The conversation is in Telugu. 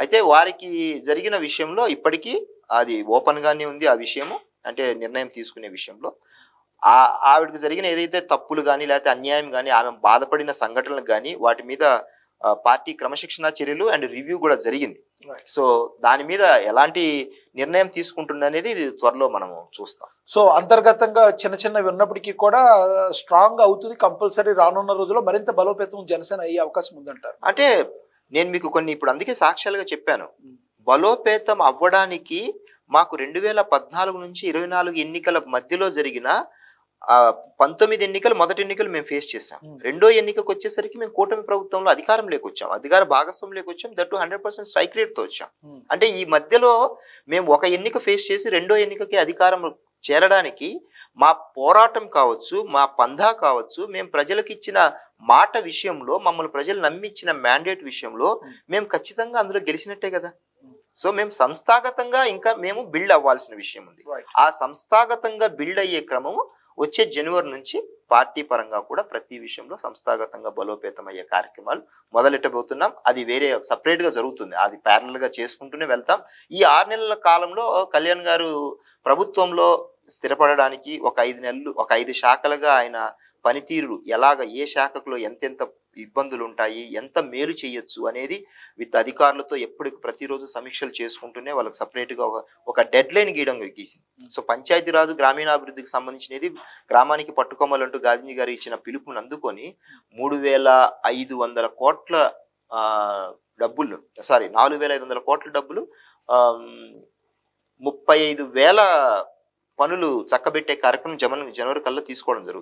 అయితే వారికి జరిగిన విషయంలో ఇప్పటికీ అది ఓపెన్ గానే ఉంది ఆ విషయము. అంటే నిర్ణయం తీసుకునే విషయంలో. ఆవిడకి జరిగిన ఏదైతే తప్పులు గాని, లేకపోతే అన్యాయం గాని, ఆమె బాధపడిన సంఘటనలు గాని, వాటి మీద పార్టీ క్రమశిక్షణా చర్యలు అండ్ రివ్యూ కూడా జరిగింది. రైట్. సో దాని మీద ఎలాంటి నిర్ణయం తీసుకుంటుందనేది త్వరలో మనము చూస్తాం. సో అంతర్గతంగా చిన్న చిన్నవి ఉన్నప్పటికీ కూడా స్ట్రాంగ్ అవుతుంది. కంపల్సరీ రానున్న రోజుల్లో మరింత బలోపేతం జనసేన అయ్యే అవకాశం ఉందంటారు. అంటే నేను మీకు కొన్ని ఇప్పుడు అందుకే సాక్ష్యాలుగా చెప్పాను. బలోపేతం అవ్వడానికి మాకు 2014 నుంచి 24 ఎన్నికల మధ్యలో జరిగిన 19 ఎన్నికలు, మొదటి ఎన్నికలు మేము ఫేస్ చేసాం. రెండో ఎన్నికకు వచ్చేసరికి మేము కూటమి ప్రభుత్వంలో అధికారంలోకి వచ్చాం, అధికార భాగస్వామ్యంలోకి వచ్చాం. దట్టు 100% స్ట్రైక్ రేట్ తో వచ్చాం. అంటే ఈ మధ్యలో మేము ఒక ఎన్నిక ఫేస్ చేసి రెండో ఎన్నికకి అధికారం చేరడానికి మా పోరాటం కావచ్చు, మా పంధా కావచ్చు, మేము ప్రజలకు ఇచ్చిన మాట విషయంలో, మమ్మల్ని ప్రజలు నమ్మిచ్చిన మ్యాండేట్ విషయంలో మేము ఖచ్చితంగా అందులో గెలిచినట్టే కదా. సో మేము సంస్థాగతంగా ఇంకా మేము బిల్డ్ అవ్వాల్సిన విషయం ఉంది. ఆ సంస్థాగతంగా బిల్డ్ అయ్యే క్రమము వచ్చే జనవరి నుంచి పార్టీ పరంగా కూడా ప్రతి విషయంలో సంస్థాగతంగా బలోపేతం అయ్యే కార్యక్రమాలు మొదలెట్టబోతున్నాం. అది వేరే సపరేట్ గా జరుగుతుంది, అది ప్యారల్ గా చేసుకుంటూనే వెళ్తాం. ఈ 6 నెలల కాలంలో కళ్యాణ్ గారు ప్రభుత్వంలో స్థిరపడడానికి ఒక 5 నెలలు, ఒక 5 శాఖలుగా ఆయన పనితీరు ఎలాగ, ఏ శాఖలో ఎంతెంత ఇబ్బందులు ఉంటాయి, ఎంత మేలు చేయొచ్చు అనేది విత్ అధికారులతో ప్రతిరోజు సమీక్షలు చేసుకుంటూనే వాళ్ళకి సపరేట్ గా ఒక డెడ్ లైన్ గీసింది. సో పంచాయతీరాజు గ్రామీణాభివృద్ధికి సంబంధించినది గ్రామానికి పట్టుకోమలంటూ గాంధీ గారు ఇచ్చిన పిలుపుని అందుకొని 3,500 కోట్ల డబ్బులు, 4,500 కోట్ల డబ్బులు, 35,000 పనులు చక్కబెట్టే కార్యక్రమం జనవరి కల్లా తీసుకోవడం జరుగుతుంది.